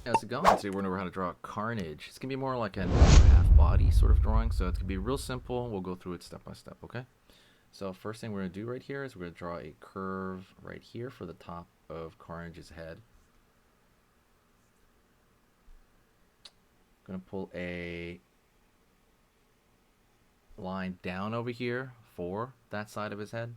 How's it going? Today we're going to learn how to draw Carnage. It's going to be more like an half body sort of drawing, so it's going to be real simple. We'll go through it step by step, okay? So first thing we're going to do right here is we're going to draw a curve right here for the top of Carnage's head. I'm going to pull a line down over here for that side of his head.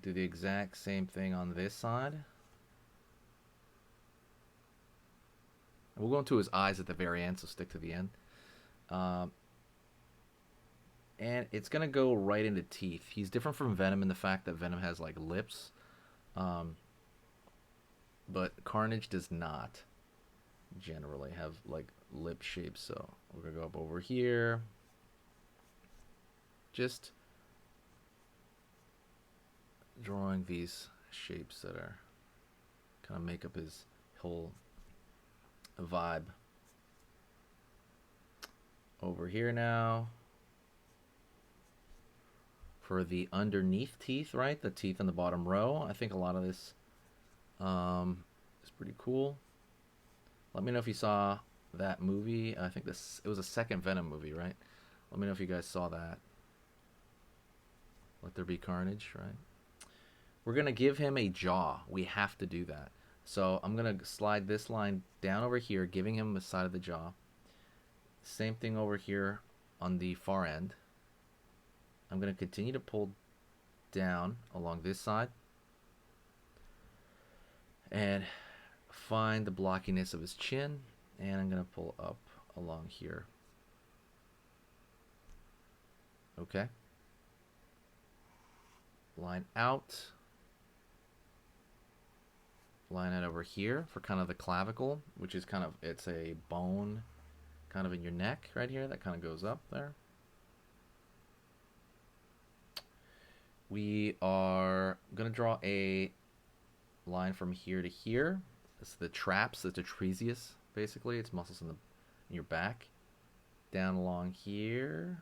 Do the exact same thing on this side. We'll go into his eyes at the very end, so stick to the end. And it's going to go right into teeth. He's different from Venom in the fact that Venom has like lips. But Carnage does not generally have like lip shapes. So we're going to go up over here. Just drawing these shapes that are kind of make up his whole vibe. Over here now for the underneath teeth, right? The teeth in the bottom row. I think a lot of this is pretty cool. Let me know if you saw that movie. I think it was a second Venom movie, right? Let me know if you guys saw that. Let There Be Carnage, right? We're going to give him a jaw. We have to do that. So I'm going to slide this line down over here, giving him the side of the jaw. Same thing over here on the far end. I'm going to continue to pull down along this side and find the blockiness of his chin, and I'm going to pull up along here. Okay. Line out. Line it over here for kind of the clavicle, which is kind of, it's a bone kind of in your neck right here that kind of goes up there. We are going to draw a line from here to here. It's the traps, the trapezius, basically. It's muscles in your back. Down along here.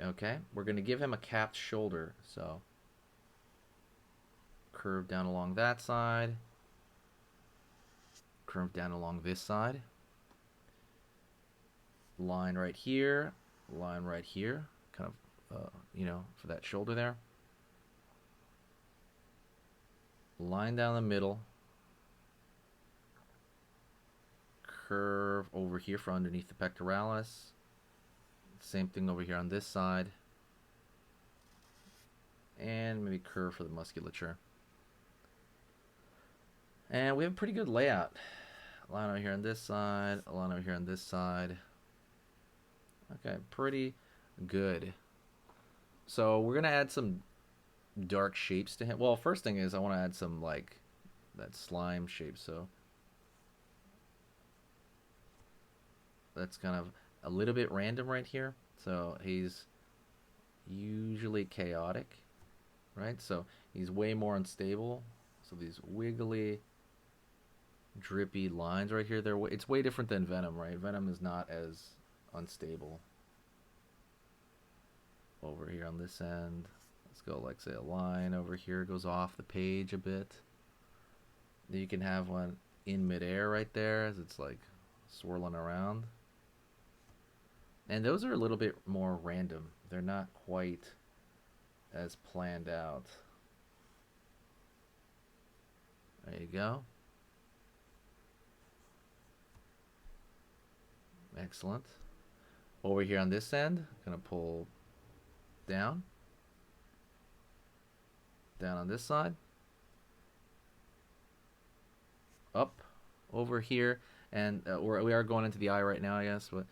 Okay, we're going to give him a capped shoulder, so curve down along that side, curve down along this side, line right here, kind of, for that shoulder there. Line down the middle, curve over here for underneath the pectoralis. Same thing over here on this side, and maybe curve for the musculature. And we have a pretty good layout. A line over here on this side, a line over here on this side. Okay, pretty good. So we're gonna add some dark shapes to him. Well, first thing is I want to add some like that slime shape. So that's kind of a little bit random right here. So he's usually chaotic, right? So he's way more unstable. So these wiggly, drippy lines right here, it's way different than Venom, right? Venom is not as unstable. Over here on this end, let's go like say a line over here goes off the page a bit. Then you can have one in midair right there as it's like swirling around. And those are a little bit more random. They're not quite as planned out. There you go. Excellent. Over here on this end, I'm going to pull down. Down on this side. Up over here. And we are going into the eye right now, I guess. But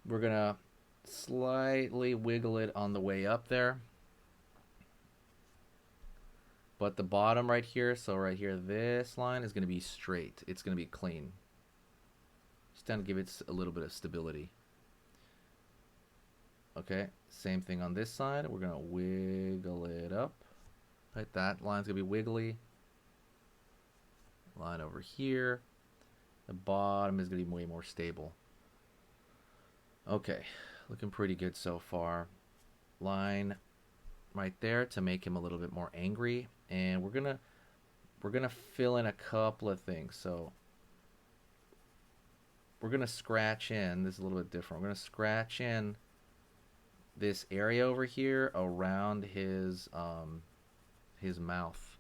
we're going to slightly wiggle it on the way up there. But the bottom right here, so right here, this line is going to be straight. It's going to be clean. Just to give it a little bit of stability. Okay, same thing on this side. We're going to wiggle it up. Right, that line's going to be wiggly. Line over here. The bottom is going to be way more stable. Okay, looking pretty good so far. Line right there to make him a little bit more angry. And we're going to we're going to fill in a couple of things. So we're going to scratch in, this is a little bit different. We're going to scratch in this area over here around his mouth.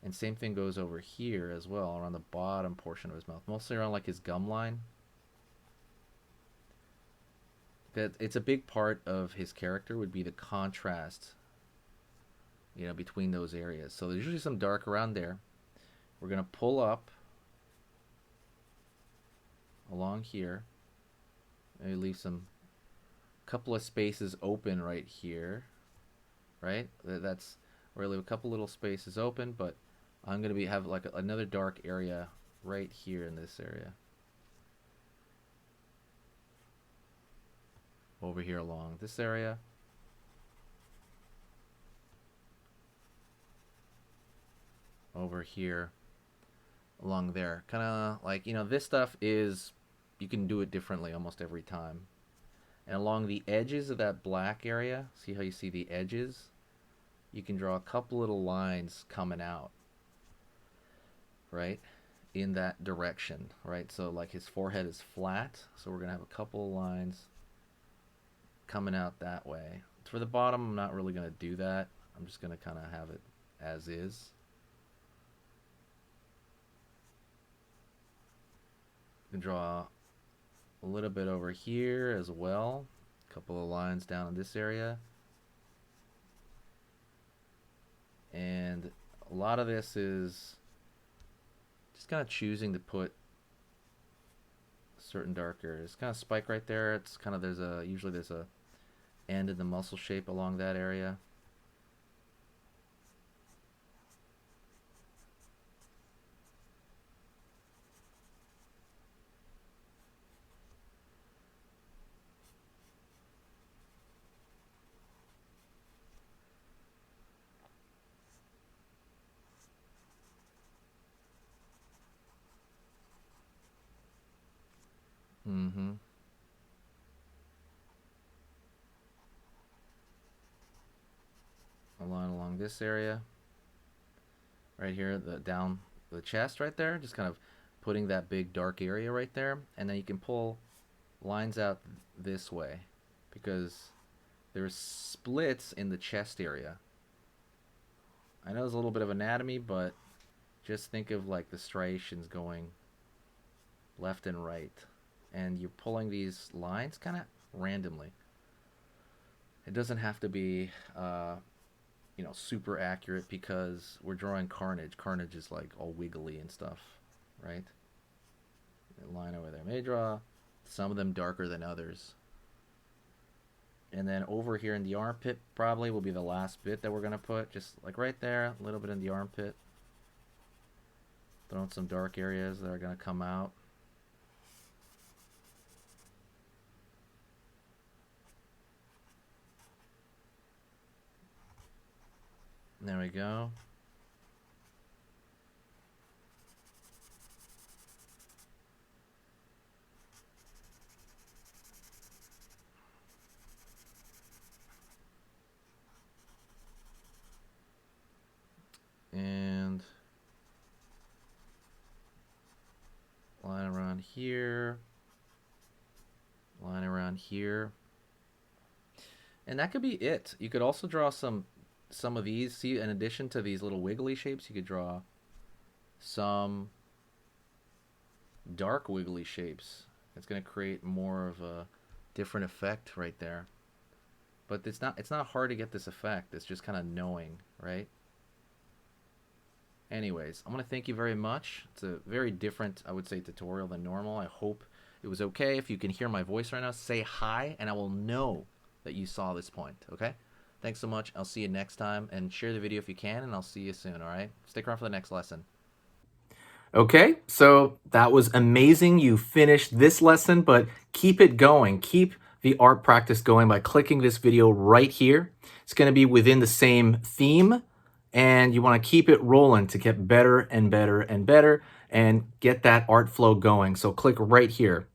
And same thing goes over here as well, around the bottom portion of his mouth, mostly around like his gum line. That it's a big part of his character would be the contrast, you know, between those areas. So there's usually some dark around there. We're gonna pull up along here. Maybe leave some couple of spaces open right here, right? That's we're gonna leave a couple little spaces open, but I'm gonna have like another dark area right here in this area. Over here along this area. Over here along there. Kind of like, you know, this stuff is, you can do it differently almost every time. And along the edges of that black area, see how you see the edges? You can draw a couple little lines coming out, right? In that direction, right? So like his forehead is flat, so we're gonna have a couple of lines coming out that way. For the bottom, I'm not really gonna do that. I'm just gonna kind of have it as is. You can draw a little bit over here as well. A couple of lines down in this area. And a lot of this is just kind of choosing to put certain dark areas. Kind of spike right there. It's kind of, usually there's a end in the muscle shape along that area. Mm-hmm. A line along this area. Right here, down the chest right there. Just kind of putting that big dark area right there. And then you can pull lines out this way, because there's splits in the chest area. I know there's a little bit of anatomy, but just think of like the striations going left and right. And you're pulling these lines kind of randomly. It doesn't have to be, you know, super accurate, because we're drawing Carnage. Carnage is like all wiggly and stuff, right? A line over there. May draw some of them darker than others. And then over here in the armpit probably will be the last bit that we're going to put. Just like right there, a little bit in the armpit. Throwing some dark areas that are going to come out. There we go. And line around here. Line around here. And that could be it. You could also draw some of these. See, in addition to these little wiggly shapes, you could draw some dark wiggly shapes. It's going to create more of a different effect right there. But it's not hard to get this effect. It's just kind of knowing, right? Anyways, I want to thank you very much. It's a very different, I would say, tutorial than normal. I hope it was okay. If you can hear my voice right now, say hi, and I will know that you saw this point, okay? Thanks so much. I'll see you next time, and share the video if you can, and I'll see you soon, all right? Stick around for the next lesson. Okay, so that was amazing. You finished this lesson, but keep it going. Keep the art practice going by clicking this video right here. It's going to be within the same theme, and you want to keep it rolling to get better and better and better and get that art flow going. So click right here.